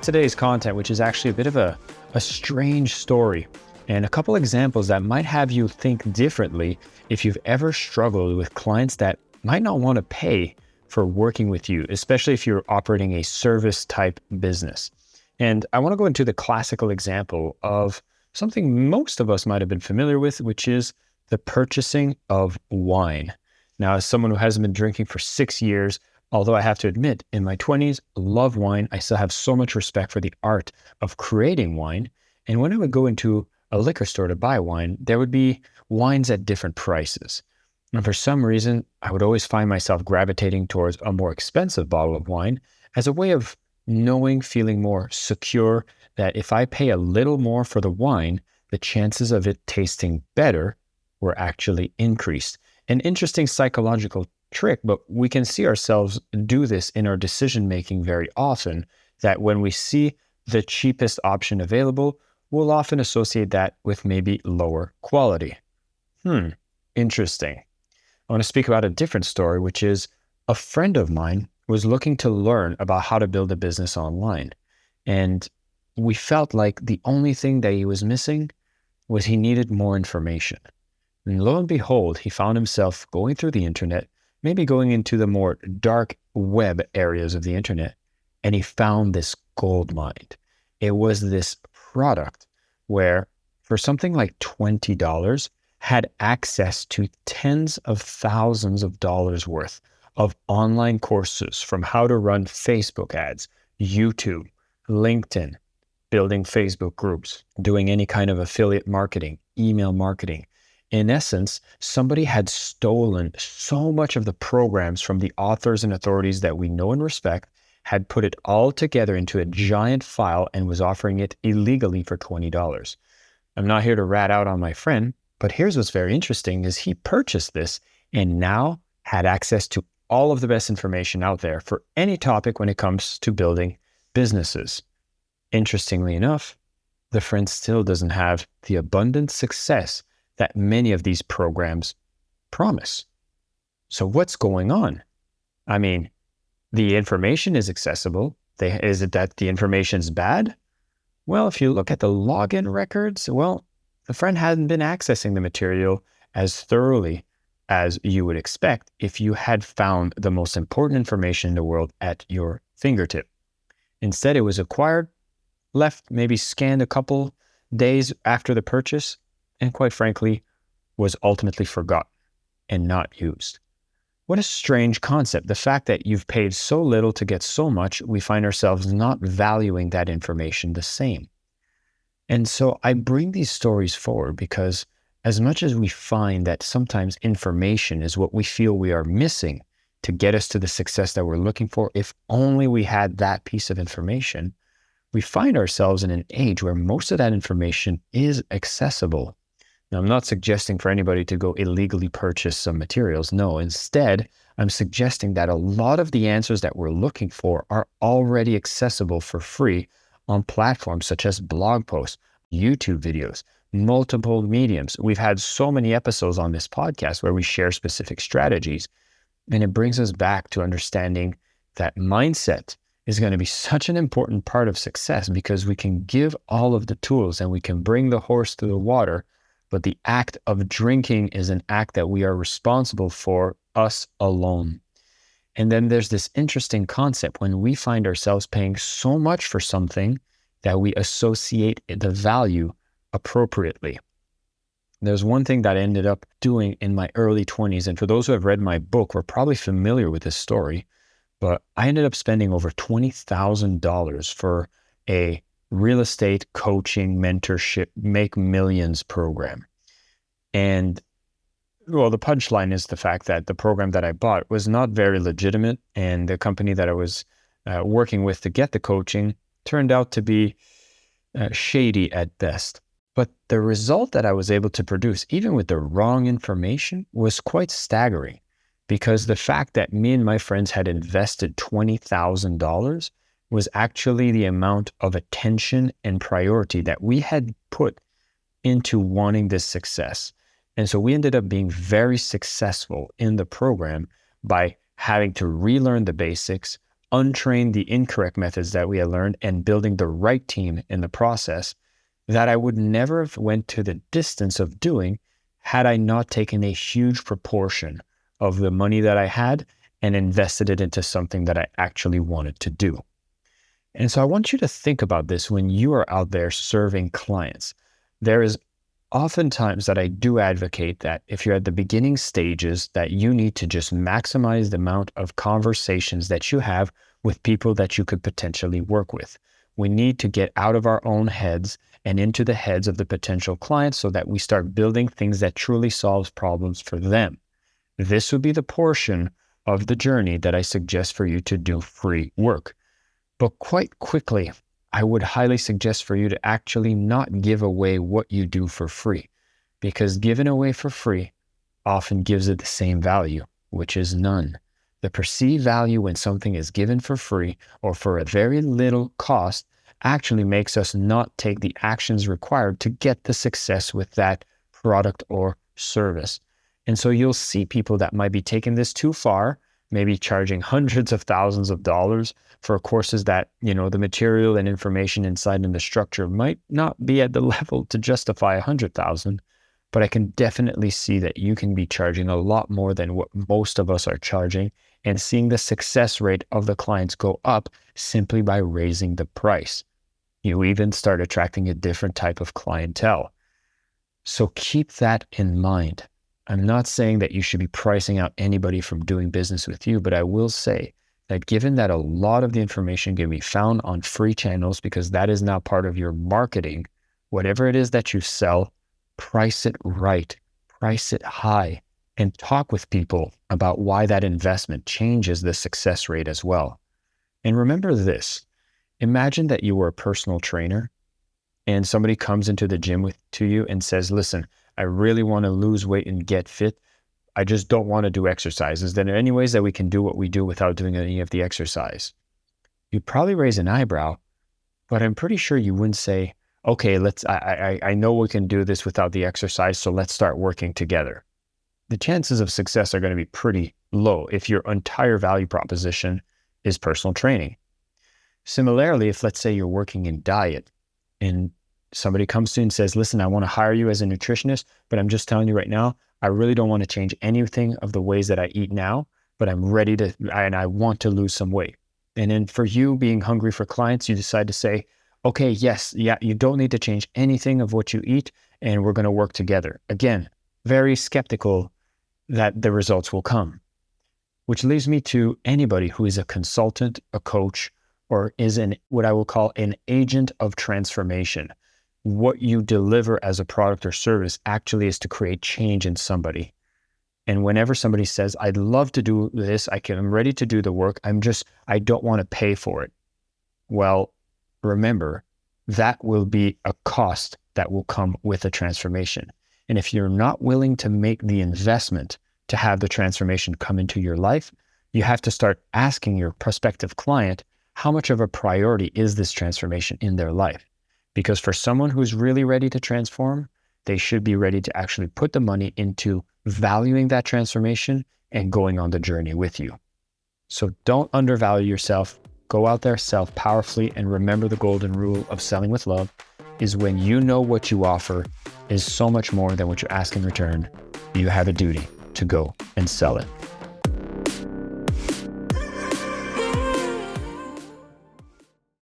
today's content, which is actually a bit of a strange story and a couple examples that might have you think differently if you've ever struggled with clients that might not want to pay for working with you, especially if you're operating a service type business. And I want to go into the classical example of something most of us might have been familiar with, which is the purchasing of wine. Now, as someone who hasn't been drinking for 6 years, although I have to admit, in my 20s, love wine. I still have so much respect for the art of creating wine. And when I would go into a liquor store to buy wine, there would be wines at different prices. And for some reason, I would always find myself gravitating towards a more expensive bottle of wine as a way of knowing, feeling more secure that if I pay a little more for the wine, the chances of it tasting better were actually increased. An interesting psychological trick, but we can see ourselves do this in our decision-making very often, that when we see the cheapest option available, we'll often associate that with maybe lower quality. Interesting. I want to speak about a different story, which is a friend of mine was looking to learn about how to build a business online. And we felt like the only thing that he was missing was he needed more information. And lo and behold, he found himself going through the internet, maybe going into the more dark web areas of the internet, and he found this gold mine. It was this product where for something like $20 had access to tens of thousands of dollars worth of online courses from how to run Facebook ads, YouTube, LinkedIn, building Facebook groups, doing any kind of affiliate marketing, email marketing. In essence, somebody had stolen so much of the programs from the authors and authorities that we know and respect, had put it all together into a giant file and was offering it illegally for $20. I'm not here to rat out on my friend, but here's what's very interesting is he purchased this and now had access to all of the best information out there for any topic when it comes to building businesses. Interestingly enough, the friend still doesn't have the abundant success that many of these programs promise. So what's going on? I mean, the information is accessible. Is it that the information is bad? Well, if you look at the login records, well, the friend hadn't been accessing the material as thoroughly as you would expect if you had found the most important information in the world at your fingertip. Instead, it was acquired, left, maybe scanned a couple days after the purchase, and quite frankly, was ultimately forgotten and not used. What a strange concept. The fact that you've paid so little to get so much, we find ourselves not valuing that information the same. And so I bring these stories forward because as much as we find that sometimes information is what we feel we are missing to get us to the success that we're looking for, if only we had that piece of information, we find ourselves in an age where most of that information is accessible. Now, I'm not suggesting for anybody to go illegally purchase some materials. No, instead, I'm suggesting that a lot of the answers that we're looking for are already accessible for free on platforms such as blog posts, YouTube videos, multiple mediums. We've had so many episodes on this podcast where we share specific strategies. And it brings us back to understanding that mindset is going to be such an important part of success because we can give all of the tools and we can bring the horse to the water, but the act of drinking is an act that we are responsible for, us alone. And then there's this interesting concept when we find ourselves paying so much for something that we associate the value appropriately. There's one thing that I ended up doing in my early 20s, and for those who have read my book, we're probably familiar with this story, but I ended up spending over $20,000 for a real estate coaching, mentorship, make millions program. And well, the punchline is the fact that the program that I bought was not very legitimate, and the company that I was working with to get the coaching turned out to be shady at best. But the result that I was able to produce, even with the wrong information, was quite staggering, because the fact that me and my friends had invested $20,000 was actually the amount of attention and priority that we had put into wanting this success. And so we ended up being very successful in the program by having to relearn the basics, untrain the incorrect methods that we had learned and building the right team in the process that I would never have went to the distance of doing had I not taken a huge proportion of the money that I had and invested it into something that I actually wanted to do. And so I want you to think about this when you are out there serving clients. There is oftentimes that I do advocate that if you're at the beginning stages, that you need to just maximize the amount of conversations that you have with people that you could potentially work with. We need to get out of our own heads and into the heads of the potential clients so that we start building things that truly solves problems for them. This would be the portion of the journey that I suggest for you to do free work. But quite quickly, I would highly suggest for you to actually not give away what you do for free, because giving away for free often gives it the same value, which is none. The perceived value when something is given for free or for a very little cost actually makes us not take the actions required to get the success with that product or service. And so you'll see people that might be taking this too far, maybe charging hundreds of thousands of dollars for courses that, the material and information inside and the structure might not be at the level to justify 100,000, but I can definitely see that you can be charging a lot more than what most of us are charging and seeing the success rate of the clients go up simply by raising the price. You even start attracting a different type of clientele. So keep that in mind. I'm not saying that you should be pricing out anybody from doing business with you, but I will say that given that a lot of the information can be found on free channels, because that is now part of your marketing, whatever it is that you sell, price it right, price it high, and talk with people about why that investment changes the success rate as well. And remember this, imagine that you were a personal trainer and somebody comes into the gym to you and says, listen, I really want to lose weight and get fit. I just don't want to do exercises. Then there are any ways that we can do what we do without doing any of the exercise? You'd probably raise an eyebrow, but I'm pretty sure you wouldn't say, okay, I know we can do this without the exercise, so let's start working together. The chances of success are going to be pretty low if your entire value proposition is personal training. Similarly, if let's say you're working in diet and somebody comes to you and says, listen, I want to hire you as a nutritionist, but I'm just telling you right now, I really don't want to change anything of the ways that I eat now, but I'm ready to, and I want to lose some weight. And then for you being hungry for clients, you decide to say, okay, yes, yeah, you don't need to change anything of what you eat, and we're going to work together. Again, very skeptical that the results will come, which leads me to anybody who is a consultant, a coach, or is what I will call an agent of transformation. What you deliver as a product or service actually is to create change in somebody. And whenever somebody says, I'd love to do this, I'm ready to do the work, I don't want to pay for it. Well, remember, that will be a cost that will come with a transformation. And if you're not willing to make the investment to have the transformation come into your life, you have to start asking your prospective client, how much of a priority is this transformation in their life? Because for someone who's really ready to transform, they should be ready to actually put the money into valuing that transformation and going on the journey with you. So don't undervalue yourself. Go out there, sell powerfully, and remember the golden rule of selling with love is when you know what you offer is so much more than what you ask in return, you have a duty to go and sell it.